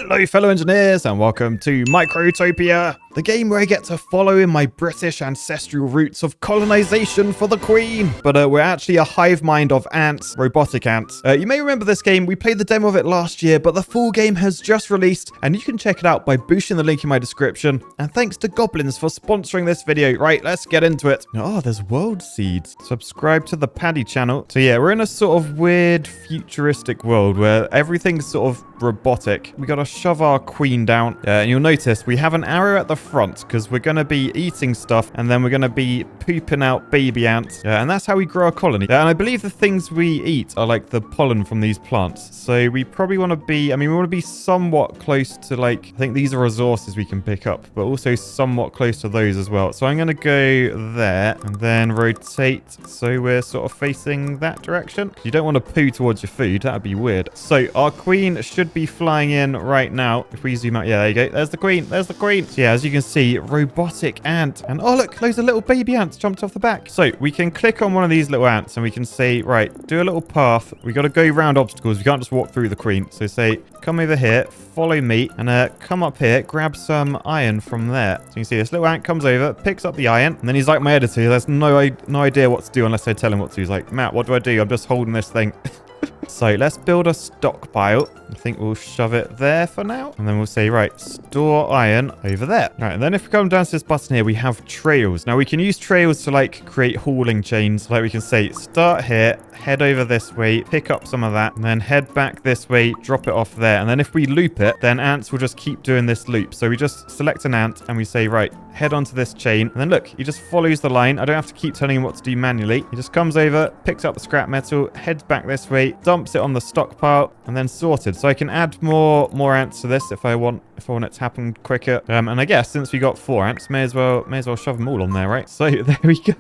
Hello fellow engineers and welcome to Microtopia, the game where I get to follow in my British ancestral roots of colonization for the Queen. But we're actually a hive mind of ants, robotic ants. You may remember this game, we played the demo of it last year, but the full game has just released and you can check it out by boosting the link in my description. And thanks to Goblins for sponsoring this video. Right, let's get into it. Oh, there's world seeds. Subscribe to the Paddy channel. So yeah, we're in a sort of weird futuristic world where everything's sort of robotic. We gotta shove our queen down and you'll notice we have an arrow at the front because we're gonna be eating stuff and then we're gonna be pooping out baby ants and that's how we grow a colony. And I believe the things we eat are like the pollen from these plants, so we probably want to be, we want to be somewhat close to, like, I think these are resources we can pick up, but also somewhat close to those as well. So I'm gonna go there and then rotate so we're sort of facing that direction. You don't want to poo towards your food, that would be weird. So our queen should be flying in right now. If we zoom out, yeah, there you go. There's the queen. There's the queen. So yeah, as you can see, robotic ant. And oh, look, loads of little baby ants jumped off the back. So we can click on one of these little ants and we can say, right, do a little path. We got to go around obstacles. We can't just walk through the queen. So say, come over here, follow me, and come up here, grab some iron from there. So you can see this little ant comes over, picks up the iron, and then he's like my editor. He has no idea what to do unless I tell him what to do. He's like, Matt, what do I do? I'm just holding this thing. So let's build a stockpile. I think we'll shove it there for now. And then we'll say, right, store iron over there. Right, and then if we come down to this button here, we have trails. Now we can use trails to like create hauling chains. Like we can say, start here, head over this way, pick up some of that, and then head back this way, drop it off there. And then if we loop it, then ants will just keep doing this loop. So we just select an ant and we say, right, head onto this chain. And then look, he just follows the line. I don't have to keep telling him what to do manually. He just comes over, picks up the scrap metal, heads back this way, dumps it on the stockpile, and then sorted. So I can add more ants to this if I want it to happen quicker. And I guess since we got 4 ants, may as well shove them all on there, right? So there we go.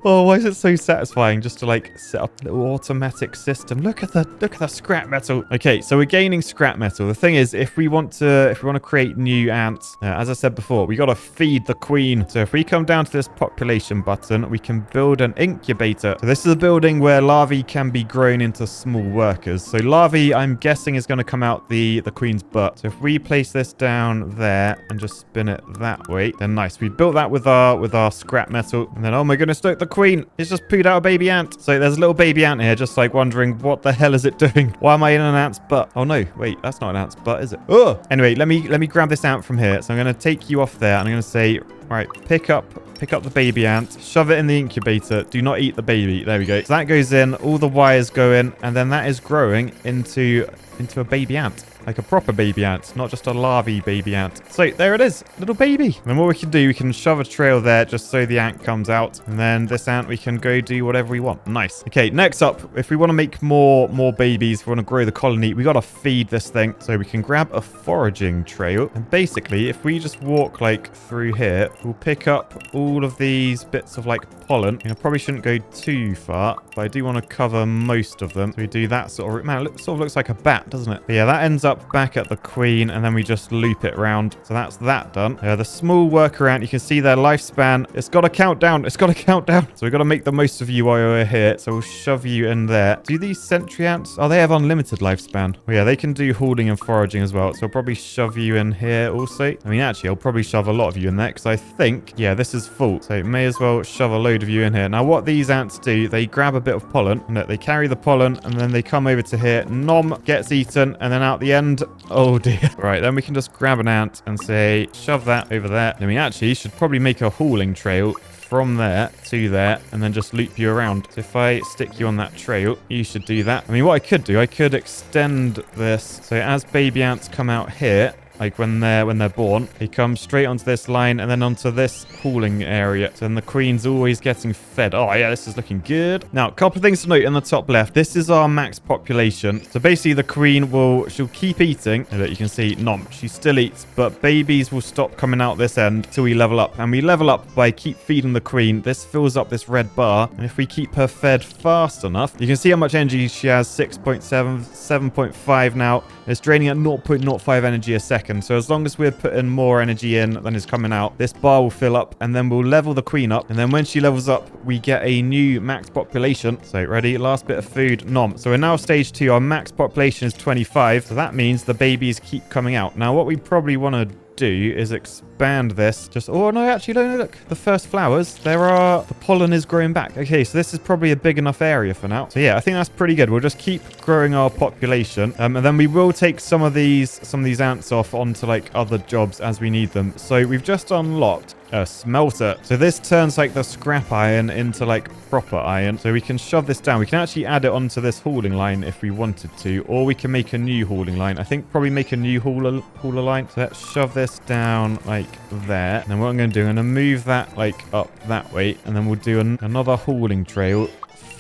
Oh, why is it so satisfying just to like set up a little automatic system? Look at the scrap metal. Okay, so we're gaining scrap metal. The thing is, if we want to create new ants, as I said before, we got to feed the queen. So if we come down to this population button, we can build an incubator. So this is a building where larvae can be grown into small workers. So larvae, I'm guessing, is going to come out the queen's butt. So if we place this down there and just spin it that way, then nice. We built that with our scrap metal, and then oh my goodness. Look, the queen has just pooed out a baby ant. So there's a little baby ant here just like wondering what the hell is it doing? Why am I in an ant's butt? Oh no, wait, that's not an ant's butt, is it? Oh, anyway, let me grab this ant from here. So I'm going to take you off there and I'm going to say, all right, pick up the baby ant, shove it in the incubator. Do not eat the baby. There we go. So that goes in, all the wires go in, and then that is growing into a baby ant. Like a proper baby ant, not just a larvae baby ant. So there it is, little baby. And then what we can do, we can shove a trail there just so the ant comes out. And then this ant, we can go do whatever we want. Nice. Okay, next up, if we want to make more babies, if we want to grow the colony, we got to feed this thing. So we can grab a foraging trail. And basically, if we just walk like through here, we'll pick up all of these bits of like pollen. I probably shouldn't go too far, but I do want to cover most of them. So we do that sort of, man, it sort of looks like a bat, doesn't it? But yeah, that ends up back at the queen, and then we just loop it round. So that's that done. The small worker ant, you can see their lifespan. It's got to count down. It's got to count down. So we've got to make the most of you while we're here. So we'll shove you in there. Do these sentry ants? Oh, they have unlimited lifespan. Well, yeah, they can do hauling and foraging as well. So I'll probably shove you in here also. I mean, actually, I'll probably shove a lot of you in there because I think, yeah, this is full. So may as well shove a load of you in here. Now, what these ants do, they grab a bit of pollen. And they carry the pollen, and then they come over to here. Nom gets eaten, and then out the end, oh dear. Right, then we can just grab an ant and say, shove that over there. Then we actually should probably make a hauling trail from there to there and then just loop you around. So if I stick you on that trail, you should do that. I mean, what I could do, I could extend this. So as baby ants come out here, like when they're born, they come straight onto this line and then onto this hauling area. So then the queen's always getting fed. Oh yeah, this is looking good. Now, a couple of things to note in the top left. This is our max population. So basically the queen she'll keep eating. And look, you can see, nom, she still eats, but babies will stop coming out this end till we level up. And we level up by keep feeding the queen. This fills up this red bar. And if we keep her fed fast enough, you can see how much energy she has. 6.7, 7.5 now. It's draining at 0.05 energy a second. second. So as long as we're putting more energy in than is coming out, this bar will fill up, and then we'll level the queen up. And then when she levels up, we get a new max population. So ready? Last bit of food. Nom. So we're now stage 2. Our max population is 25. So that means the babies keep coming out. Now, what we probably want to do is expand this. Oh no, actually no, look, the first flowers, the pollen is growing back. Okay, so this is probably a big enough area for now. So yeah, I think that's pretty good. We'll just keep growing our population, and then we will take some of these ants off onto like other jobs as we need them. So we've just unlocked a smelter. So this turns like the scrap iron into like proper iron. So we can shove this down. We can actually add it onto this hauling line if we wanted to, or we can make a new hauling line. I think probably make a new hauler line. So let's shove this down like there. And then what I'm going to do, I'm going to move that like up that way, and then we'll do another hauling trail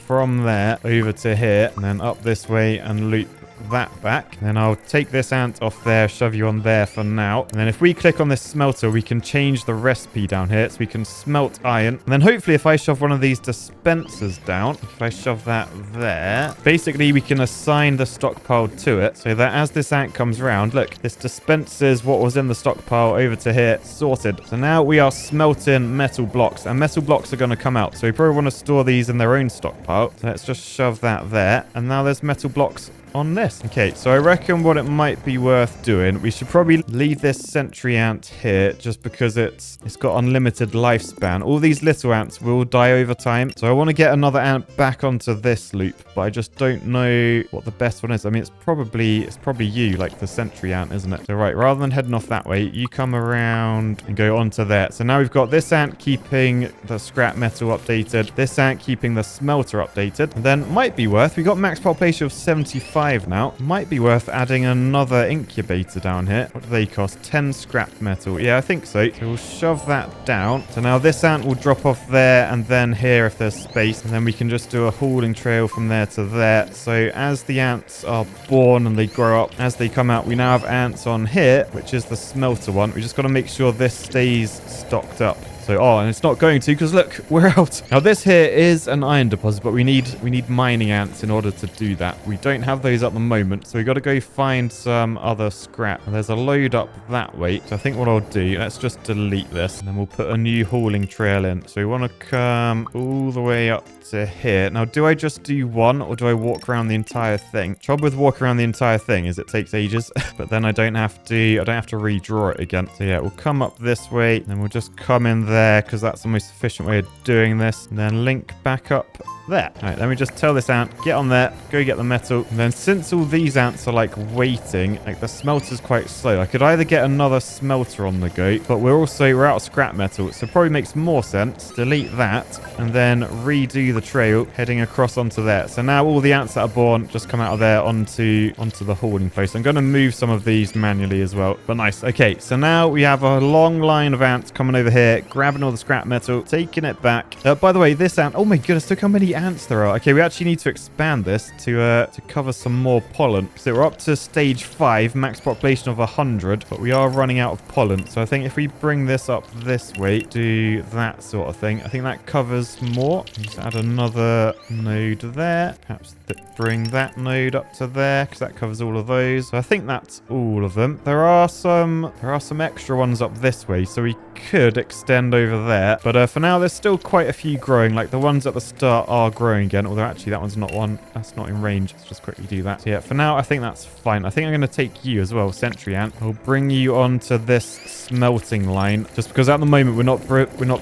from there over to here, and then up this way and loop that back. And then I'll take this ant off there, shove you on there for now. And then if we click on this smelter, we can change the recipe down here, so we can smelt iron. And then hopefully if I shove one of these dispensers down, if I shove that there, basically we can assign the stockpile to it, so that as this ant comes around, look, this dispenses what was in the stockpile over to here, sorted. So now we are smelting metal blocks, and metal blocks are going to come out, so we probably want to store these in their own stockpile. So let's just shove that there, and now there's metal blocks on this. Okay, so I reckon what it might be worth doing, we should probably leave this sentry ant here, just because it's got unlimited lifespan. All these little ants will die over time, so I want to get another ant back onto this loop, but I just don't know what the best one is. I mean, it's probably you, like the sentry ant, isn't it? So right, rather than heading off that way, you come around and go onto there. So now we've got this ant keeping the scrap metal updated, this ant keeping the smelter updated, and then might be worth, we got max population of 75 now. Might be worth adding another incubator down here. What do they cost? 10 scrap metal. Yeah, I think so. So we'll shove that down. So now this ant will drop off there and then here if there's space. And then we can just do a hauling trail from there to there. So as the ants are born and they grow up, as they come out, we now have ants on here, which is the smelter one. We just got to make sure this stays stocked up. So, and it's not going to, because look, we're out. Now this here is an iron deposit, but we need mining ants in order to do that. We don't have those at the moment, so we got to go find some other scrap. There's a load up that way. So I think what I'll do, let's just delete this, and then we'll put a new hauling trail in. So we want to come all the way up to here. Now, do I just do one, or do I walk around the entire thing? Trouble with walking around the entire thing is it takes ages, but then I don't have to redraw it again. So yeah, we'll come up this way, and then we'll just come in there, because that's the most efficient way of doing this, and then link back up there. All right, let me just tell this ant, get on there, go get the metal. And then since all these ants are like waiting, like the smelter's quite slow, I could either get another smelter on the go, but we're out of scrap metal, so it probably makes more sense. Delete that, and then redo the trail heading across onto there. So now all the ants that are born just come out of there onto the hauling place. I'm going to move some of these manually as well, but nice. Okay, so now we have a long line of ants coming over here, grabbing all the scrap metal, taking it back. By the way, this ant, oh my goodness, look how many ants there are. Okay, we actually need to expand this to cover some more pollen. So we're up to stage 5, max population of 100, but we are running out of pollen. So I think if we bring this up this way, do that sort of thing, I think that covers more. Just add another node there. Perhaps bring that node up to there, because that covers all of those. So I think that's all of them. There are some extra ones up this way, so we could extend over there. But for now, there's still quite a few growing. Like the ones at the start are growing again, although actually that one's not one. That's not in range. Let's just quickly do that. So yeah, for now, I think that's fine. I think I'm going to take you as well, sentry ant. I'll bring you onto this smelting line, just because at the moment we're not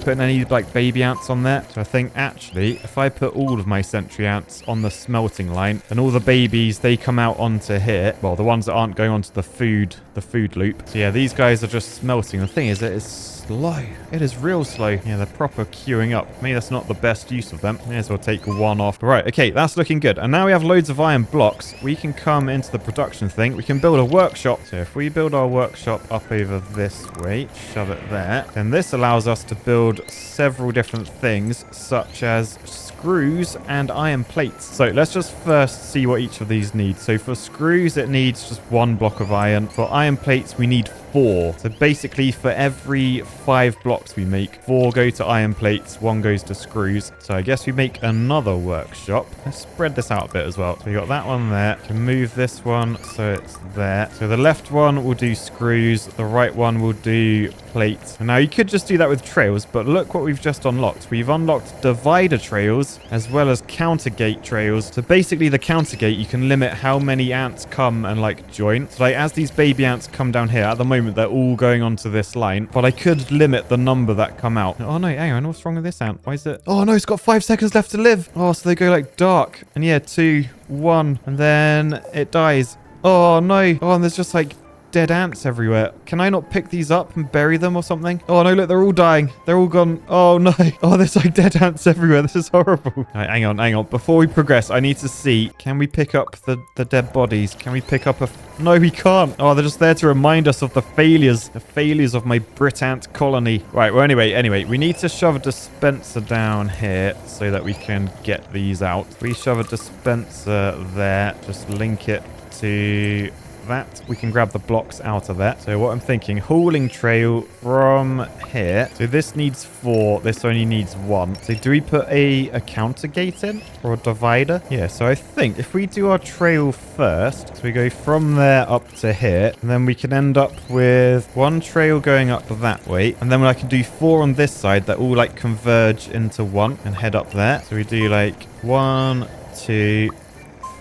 putting any like baby ants on there. So I think actually, if I put all of my sentry ants on the smelting line, and all the babies, they come out onto here. Well, the ones that aren't going onto the food loop. So yeah, these guys are just smelting. The thing is, it is slow. It is real slow. Yeah, they're proper queuing up. Maybe that's not the best use of them. May as well take one off. Right, okay, that's looking good. And now we have loads of iron blocks. We can come into the production thing. We can build a workshop. So if we build our workshop up over this way, shove it there, then this allows us to build several different things, such as screws and iron plates. So let's just first see what each of these needs. So for screws, it needs just 1 block of iron. For iron plates, we need 4. So basically for every 5 blocks we make, 4 go to iron plates, 1 goes to screws. So I guess we make another workshop. Let's spread this out a bit as well. So we got that one there. Can move this one so it's there. So the left one will do screws. The right one will do plates. And now you could just do that with trails, but look what we've just unlocked. We've unlocked divider trails as well as counter gate trails. So basically the counter gate, you can limit how many ants come and like join. So like as these baby ants come down here, at the moment they're all going onto this line, but I could limit the number that come out. Oh no, hang on, what's wrong with this ant? Why is it? Oh no, it's got 5 seconds left to live. Oh, so they go like dark. And yeah, 2, 1, and then it dies. Oh no. Oh, and there's just like dead ants everywhere. Can I not pick these up and bury them or something? Oh no, look, they're all dying. They're all gone. Oh no. Oh, there's like dead ants everywhere. This is horrible. All right, hang on. Before we progress, I need to see, can we pick up the dead bodies? Can we pick up a... No, we can't. Oh, they're just there to remind us of the failures of my Brit ant colony. Right, well, anyway, we need to shove a dispenser down here so that we can get these out. We shove a dispenser there, just link it to that. We can grab the blocks out of that. So what I'm thinking, hauling trail from here. So this needs 4. This only needs 1. So do we put a counter gate in or a divider? Yeah, so I think if we do our trail first, so we go from there up to here, and then we can end up with 1 trail going up that way, and then I can do 4 on this side that all like converge into 1 and head up there. So we do like 1, 2,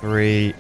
3,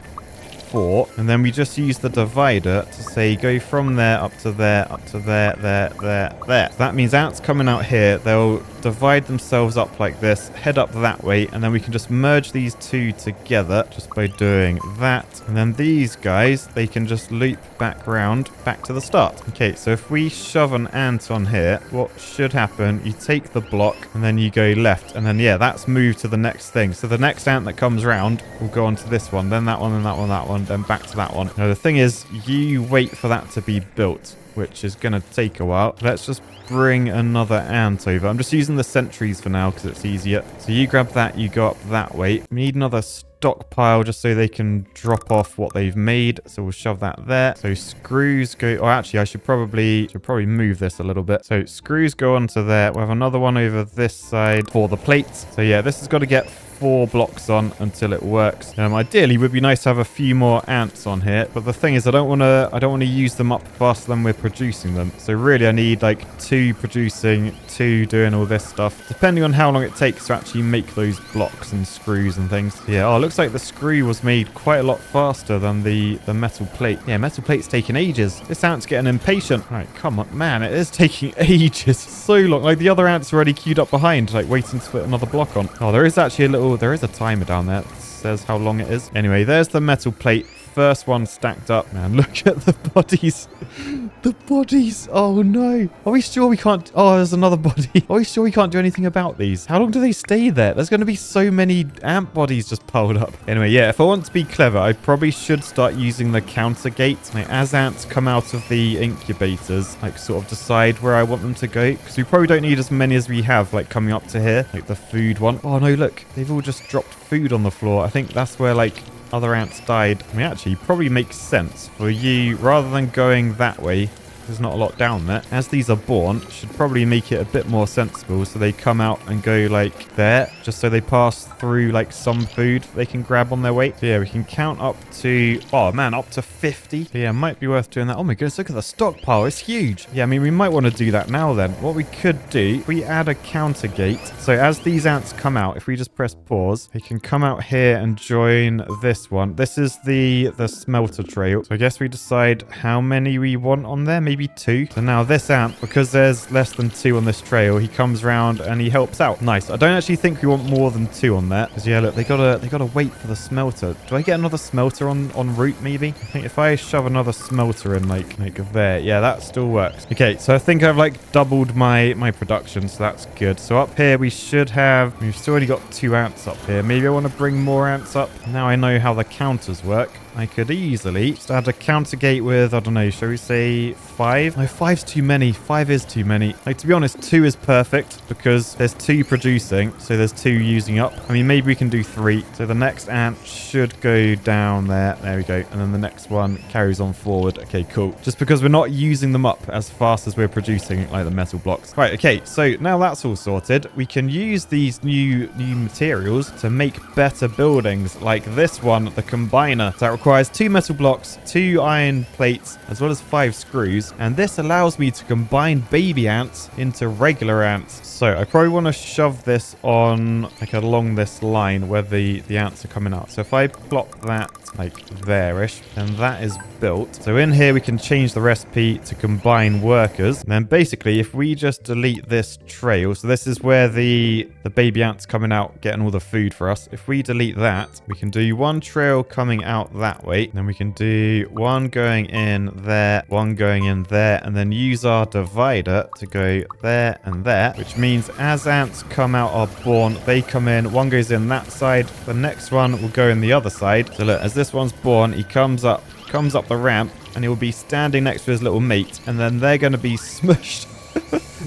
4, and then we just use the divider to say go from there up to there, up to there, there. So that means ants coming out here, they'll divide themselves up like this, head up that way, and then we can just merge these 2 together just by doing that. And then these guys, they can just loop back round, back to the start. Okay, so if we shove an ant on here, what should happen, you take the block and then you go left, and then yeah, that's moved to the next thing. So the next ant that comes round will go onto this one, then that one, and that one, that one, then back to that one. Now the thing is, you wait for that to be built, which is going to take a while. Let's just bring another ant over. I'm just using the sentries for now because it's easier. So you grab that, you go up that way. We need another stockpile just so they can drop off what they've made. So we'll shove that there. So screws go... Oh, actually, I should probably move this a little bit. So screws go onto there. We'll have another one over this side for the plates. So yeah, this has got to get 4 blocks on until it works. Ideally, it would be nice to have a few more ants on here, but the thing is, I don't want to use them up faster than we're producing them. So really, I need like 2 producing, 2 doing all this stuff, depending on how long it takes to actually make those blocks and screws and things. Yeah, oh, it looks like the screw was made quite a lot faster than the metal plate. Yeah, metal plate's taking ages. This ant's getting impatient. All right, come on, man, it is taking ages. So long. Like the other ants are already queued up behind, like waiting to put another block on. Oh, there is actually there is a timer down there that says how long it is. Anyway, there's the metal plate. First one stacked up. Man, look at the bodies. The bodies. Oh, no. Are we sure we can't... Oh, there's another body. Are we sure we can't do anything about these? How long do they stay there? There's going to be so many ant bodies just piled up. Anyway, yeah, if I want to be clever, I probably should start using the counter gate. Like, as ants come out of the incubators, like, sort of decide where I want them to go. Because we probably don't need as many as we have, like, coming up to here. Like, the food one. Oh, no, look. They've all just dropped food on the floor. I think that's where, like... other ants died. I mean, actually, probably makes sense for you, rather than going that way, there's not a lot down there. As these are born, should probably make it a bit more sensible so they come out and go like there, just so they pass through like some food they can grab on their way. So yeah, we can count up to, oh man, up to 50. So yeah, might be worth doing that. Oh my goodness, look at the stockpile. It's huge. Yeah, I mean, we might want to do that now then. What we could do, if we add a counter gate. So as these ants come out, if we just press pause, they can come out here and join this one. This is the smelter trail. So I guess we decide how many we want on there. Maybe 2. So now this ant, because there's less than 2 on this trail, he comes round and he helps out. Nice. I don't actually think we want more than 2 on there. Because yeah, look, they gotta wait for the smelter. Do I get another smelter en route maybe? I think if I shove another smelter in like there, yeah, that still works. Okay, so I think I've like doubled my production, so that's good. So up here we should have, we've still only got 2 ants up here. Maybe I want to bring more ants up. Now I know how the counters work. I could easily just add a counter gate with, I don't know, shall we say 5? No, 5's too many. 5 is too many. Like, to be honest, 2 is perfect because there's 2 producing, so there's 2 using up. I mean, maybe we can do 3. So the next ant should go down there. There we go. And then the next one carries on forward. Okay, cool. Just because we're not using them up as fast as we're producing, like the metal blocks. Right, okay. So now that's all sorted. We can use these new materials to make better buildings like this one, the combiner. So that requires 2 metal blocks, 2 iron plates, as well as 5 screws. And this allows me to combine baby ants into regular ants. So I probably want to shove this on like along this line where the ants are coming out. So if I plop that like there-ish, and that is built. So in here we can change the recipe to combine workers. And then basically if we just delete this trail, so this is where the baby ants coming out getting all the food for us. If we delete that, we can do 1 trail coming out that way. Then we can do 1 going in there, 1 going in there, and then use our divider to go there and there, which means as ants come out or born, they come in, 1 goes in that side, the next one will go in the other side. So look, as this one's born, he comes up the ramp, and he will be standing next to his little mate, and then they're going to be smushed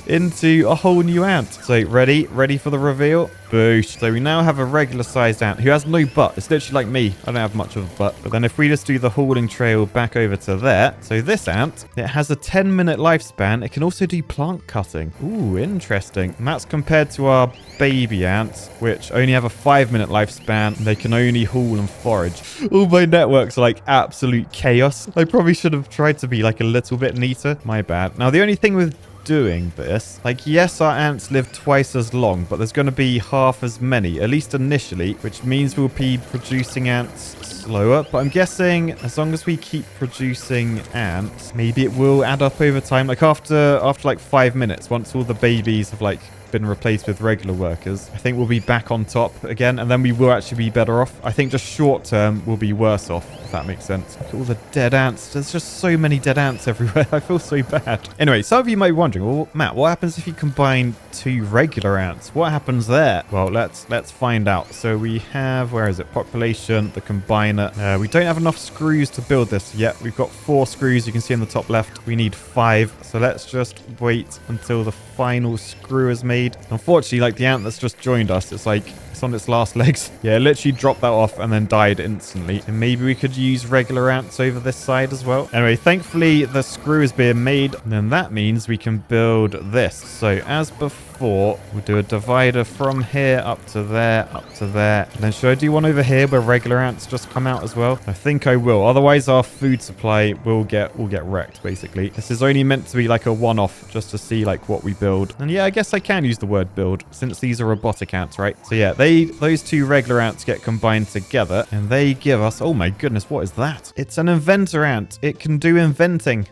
into a whole new ant. So ready for the reveal? Boosh. So we now have a regular sized ant who has no butt. It's literally like me. I don't have much of a butt. But then if we just do the hauling trail back over to there. So this ant, it has a 10-minute lifespan. It can also do plant cutting. Ooh, interesting. And that's compared to our baby ants, which only have a 5-minute lifespan. They can only haul and forage. All my networks are like absolute chaos. I probably should have tried to be like a little bit neater. My bad. Now, the only thing with doing this, like, yes, our ants live twice as long, but there's going to be half as many, at least initially, which means we'll be producing ants slower. But I'm guessing as long as we keep producing ants, maybe it will add up over time. Like after like 5 minutes, once all the babies have like been replaced with regular workers, I think we'll be back on top again, and then we will actually be better off. I think just short term we'll be worse off, if that makes sense. Look at all the dead ants. There's just so many dead ants everywhere. I feel so bad. Anyway, some of you might be wondering, well, Matt, what happens if you combine 2 regular ants? What happens there? Well, let's find out. So we have, where is it? Population, the combiner. We don't have enough screws to build this yet. We've got 4 screws. You can see in the top left. We need 5. So let's just wait until the final screw is made. Unfortunately, like the ant that's just joined us, it's like it's on its last legs. Yeah, it literally dropped that off and then died instantly. And maybe we could use regular ants over this side as well. Anyway, thankfully the screw is being made, and then that means we can build this. So as before, we'll do a divider from here up to there, up to there. And then should I do one over here where regular ants just come out as well? I think I will. Otherwise our food supply will get wrecked, basically. This is only meant to be like a one-off just to see like what we build. And yeah, I guess I can use the word build since these are robotic ants, right? So yeah, those 2 regular ants get combined together and they give us, oh my goodness, what is that? It's an inventor ant. It can do inventing.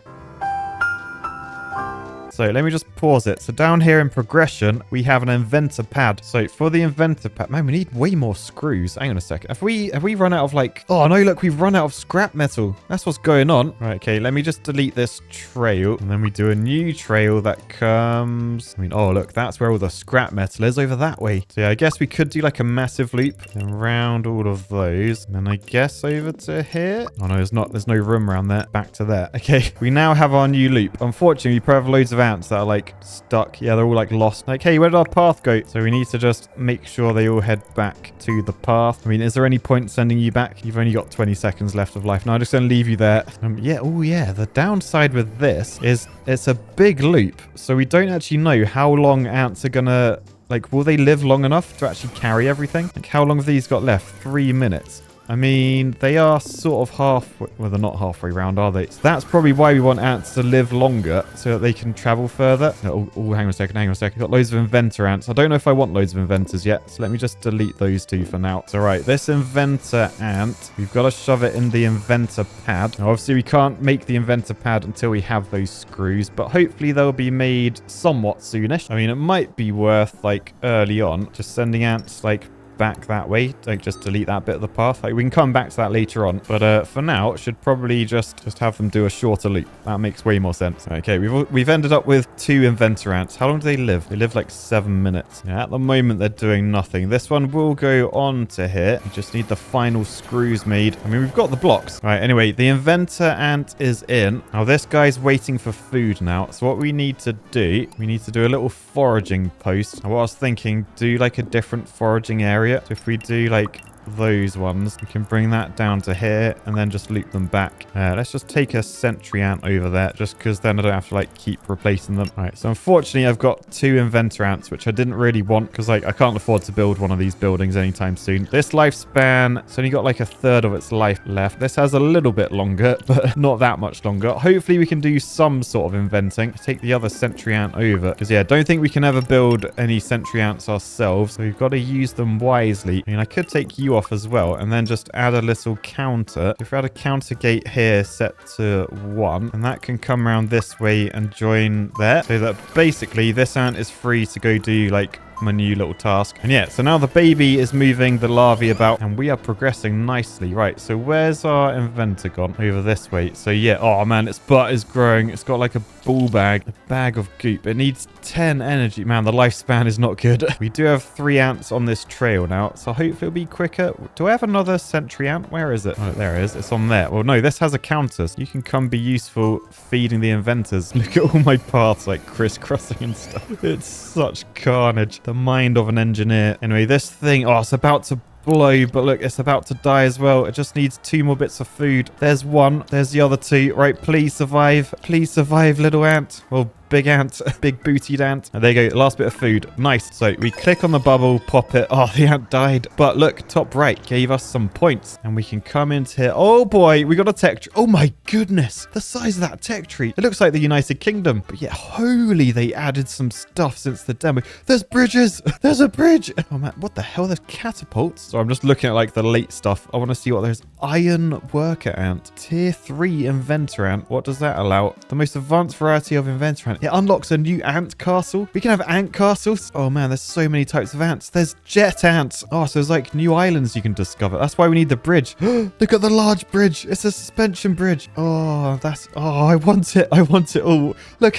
So let me just pause it. So down here in progression, we have an inventor pad. So for the inventor pad, man, we need way more screws. Hang on a second. Have we run out of like, oh no, look, we've run out of scrap metal. That's what's going on. Right, okay, let me just delete this trail. And then we do a new trail that comes, oh look, that's where all the scrap metal is, over that way. So yeah, I guess we could do like a massive loop around all of those. And then I guess over to here. Oh no, there's no room around there. Back to there. Okay, we now have our new loop. Unfortunately, we probably have loads of ants that are like stuck. Yeah, they're all like lost. Like, hey, where did our path go? So we need to just make sure they all head back to the path. I mean, is there any point sending you back? You've only got 20 seconds left of life. Now I'm just going to leave you there. Yeah, oh yeah. The downside with this is it's a big loop. So we don't actually know how long ants are going to, like, will they live long enough to actually carry everything? Like, how long have these got left? 3 minutes. I mean, they are sort of halfway, well, they're not halfway round, are they? So that's probably why we want ants to live longer, so that they can travel further. Oh, hang on a second. Got loads of inventor ants. I don't know if I want loads of inventors yet, so let me just delete those 2 for now. So right, this inventor ant, we've got to shove it in the inventor pad. Now, obviously, we can't make the inventor pad until we have those screws, but hopefully they'll be made somewhat soonish. I mean, it might be worth, like, early on, just sending ants, like, back that way. Don't just delete that bit of the path. Like, we can come back to that later on. But for now, it should probably just have them do a shorter loop. That makes way more sense. Okay, we've ended up with 2 inventor ants. How long do they live? They live like 7 minutes. Yeah, at the moment, they're doing nothing. This one will go on to here. We just need the final screws made. I mean, we've got the blocks. All right, anyway, the inventor ant is in. Now, this guy's waiting for food now. So what we need to do, we need to do a little foraging post. And what I was thinking, do like a different foraging area. So if we do like those ones, we can bring that down to here and then just loop them back. Let's just take a sentry ant over there just because then I don't have to like keep replacing them. All right, so unfortunately I've got 2 inventor ants, which I didn't really want because like I can't afford to build one of these buildings anytime soon. This lifespan, it's only got like a third of its life left. This has a little bit longer, but not that much longer. Hopefully we can do some sort of inventing. Take the other sentry ant over because yeah, don't think we can ever build any sentry ants ourselves. So we've got to use them wisely. I mean, I could take you off as well and then just add a little counter. If we had a counter gate here set to 1, and that can come around this way and join there, so that basically this ant is free to go do like my new little task. And yeah, so now the baby is moving the larvae about and we are progressing nicely. Right, so where's our inventor gone? Over this way. So yeah, oh man, its butt is growing. It's got like a ball bag, a bag of goop. It needs 10 energy. Man, the lifespan is not good. We do have 3 ants on this trail now, so hopefully it'll be quicker. Do I have another sentry ant? Where is it? Oh, there it is. It's on there. Well, no, this has a counter, so you can come be useful feeding the inventors. Look at all my paths like crisscrossing and stuff. It's such carnage. The mind of an engineer. Anyway, this thing, oh, it's about to blow, but look, it's about to die as well. It just needs 2 more bits of food. There's 1. There's the other 2. Right, please survive. Please survive, little ant. Well, big ant, big bootied ant. And there you go, last bit of food. Nice. So we click on the bubble, pop it. Oh, the ant died. But look, top right gave us some points. And we can come into here. Oh boy, we got a tech tree. Oh my goodness, the size of that tech tree. It looks like the United Kingdom. But yeah, holy, they added some stuff since the demo. There's bridges. There's a bridge. Oh man, what the hell? There's catapults. So I'm just looking at like the late stuff. I want to see what there's. Iron worker ant. Tier 3 inventor ant. What does that allow? The most advanced variety of inventor ant. It unlocks a new ant castle. We can have ant castles. Oh man, there's so many types of ants. There's jet ants. Oh, so there's like new islands you can discover. That's why we need the bridge. Look at the large bridge. It's a suspension bridge. Oh, I want it. I want it. Oh, look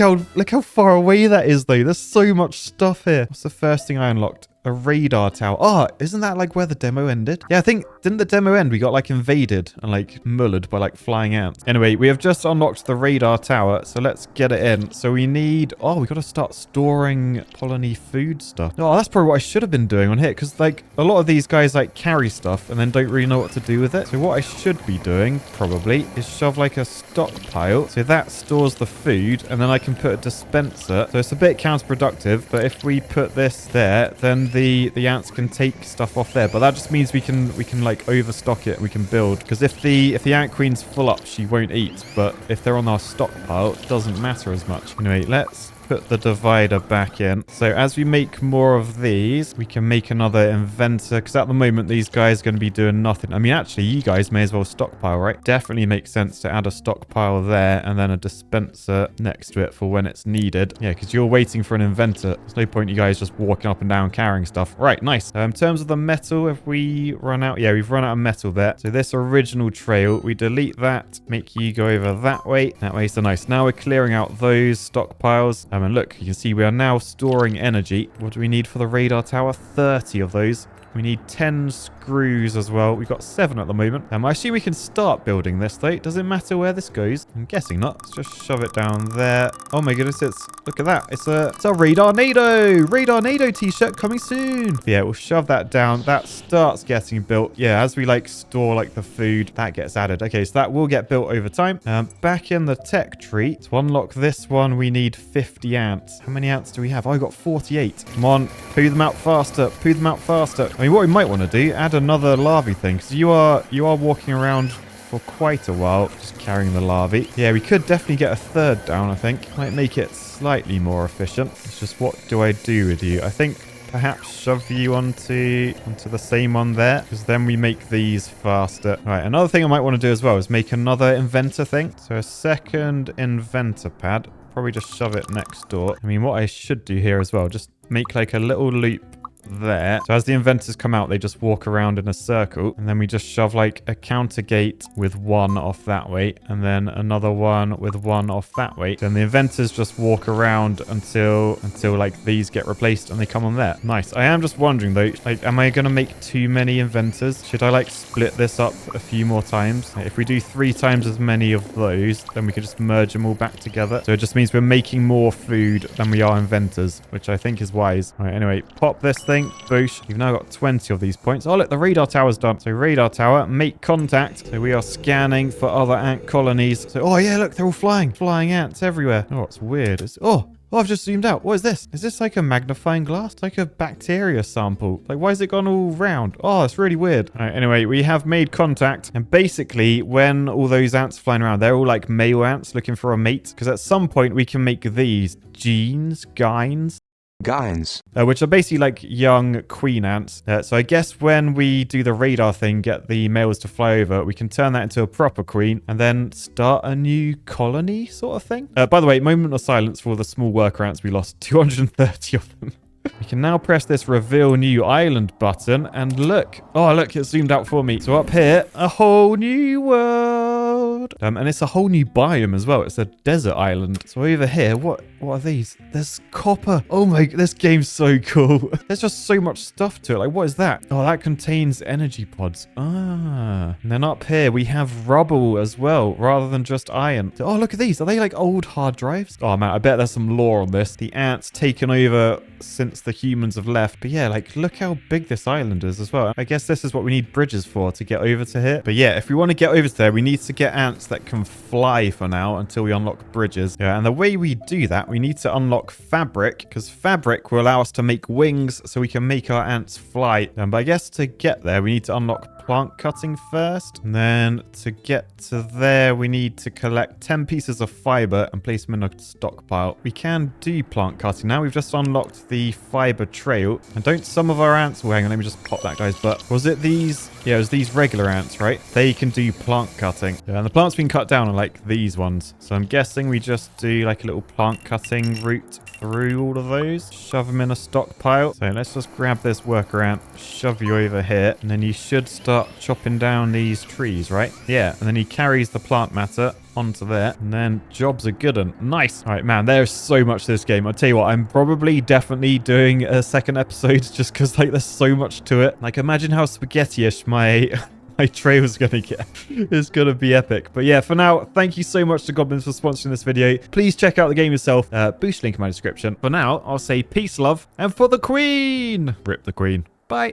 how far away that is though. There's so much stuff here. What's the first thing I unlocked? A radar tower. Oh, isn't that like where the demo ended? Yeah, I think, didn't the demo end? We got like invaded and like mullered by like flying ants. Anyway, we have just unlocked the radar tower, so let's get it in. So we need, oh, we got to start storing colony food stuff. Oh, that's probably what I should have been doing on here, because like a lot of these guys like carry stuff and then don't really know what to do with it. So what I should be doing probably is shove like a stockpile. So that stores the food and then I can put a dispenser. So it's a bit counterproductive, but if we put this there, then the ants can take stuff off there, but that just means we can like overstock it and we can build, because if the ant queen's full up, she won't eat, but if they're on our stockpile, it doesn't matter as much. Anyway, let's put the divider back in. So as we make more of these, we can make another inventor, because at the moment these guys are going to be doing nothing. I mean, actually, you guys may as well stockpile, right? Definitely makes sense to add a stockpile there and then a dispenser next to it for when it's needed. Yeah, because you're waiting for an inventor. There's no point you guys just walking up and down carrying stuff. Right, nice. In terms of the metal, have we run out? Yeah, we've run out of metal there. So this original trail, we delete that, make you go over that way. That way, so nice. Now we're clearing out those stockpiles. And look, you can see we are now storing energy. What do we need for the radar tower? 30 of those. We need 10 screws as well. We've got 7 at the moment. I assume we can start building this though. Does it matter where this goes? I'm guessing not. Let's just shove it down there. Oh my goodness, look at that. It's a Radar-nado. Radar-nado t-shirt coming soon. Yeah, we'll shove that down. That starts getting built. Yeah, as we like store like the food, that gets added. Okay, so that will get built over time. Back in the tech tree, to unlock this one, we need 50 ants. How many ants do we have? Oh, I got 48. Come on, poo them out faster. Poo them out faster. I mean, what we might want to do, add another larvae thing, because you are walking around for quite a while just carrying the larvae. Yeah, we could definitely get a third down, I think. Might make it slightly more efficient. It's just, what do I do with you? I think perhaps shove you onto the same one there, because then we make these faster. Right, another thing I might want to do as well is make another inventor thing. So a second inventor pad. Probably just shove it next door. I mean, what I should do here as well, just make like a little loop there. So as the inventors come out, they just walk around in a circle. And then we just shove like a counter gate with one off that way. And then another one with one off that way. Then the inventors just walk around until like these get replaced and they come on there. Nice. I am just wondering though, like, am I going to make too many inventors? Should I like split this up a few more times? If we do 3 times as many of those, then we could just merge them all back together. So it just means we're making more food than we are inventors, which I think is wise. All right, anyway, pop this thing. Boosh. We've now got 20 of these points. Oh, look, the radar tower's done. So radar tower, make contact. So we are scanning for other ant colonies. So, oh yeah, look, they're all flying. Flying ants everywhere. Oh, it's weird. Oh, I've just zoomed out. What is this? Is this like a magnifying glass? It's like a bacteria sample. Like, why is it gone all round? Oh, it's really weird. All right, anyway, we have made contact. And basically, when all those ants are flying around, they're all like male ants looking for a mate. Because at some point, we can make these gynes, which are basically like young queen ants. So I guess when we do the radar thing, get the males to fly over, we can turn that into a proper queen and then start a new colony sort of thing. By the way, moment of silence for all the small worker ants. We lost 230 of them. We can now press this reveal new island button and look. Oh, look, it's zoomed out for me. So up here, a whole new world. And it's a whole new biome as well. It's a desert island. So over here, what are these? There's copper. Oh my, this game's so cool. There's just so much stuff to it. Like, what is that? Oh, that contains energy pods. Ah. And then up here, we have rubble as well, rather than just iron. Oh, look at these. Are they like old hard drives? Oh man, I bet there's some lore on this. The ants taken over since the humans have left. But yeah, like, look how big this island is as well. I guess this is what we need bridges for, to get over to here. But yeah, if we want to get over to there, we need to get ants that can fly for now until we unlock bridges. Yeah, and the way we do that, we need to unlock fabric, because fabric will allow us to make wings so we can make our ants fly. But I guess to get there, we need to unlock plant cutting first. And then to get to there, we need to collect 10 pieces of fiber and place them in a stockpile. We can do plant cutting now. We've just unlocked the fiber trail. And don't some of our ants... Oh, hang on, let me just pop that guy's butt. Was it these... Yeah, it was these regular ants, right? They can do plant cutting. Yeah, and the plant's been cut down on like these ones. So I'm guessing we just do like a little plant cutting route through all of those. Shove them in a stockpile. So let's just grab this worker ant, shove you over here, and then you should start chopping down these trees, right? Yeah, and then he carries the plant matter onto there, and then jobs are good and nice. All right, man, there's so much to this game. I'll tell you what, I'm probably definitely doing a second episode just because like there's so much to it. Like, imagine how spaghetti-ish my trail's gonna get. It's gonna be epic. But yeah, for now, thank you so much to Goblins for sponsoring this video. Please check out the game yourself. Boost link in my description. For now, I'll say peace, love, and for the Queen! Rip the Queen.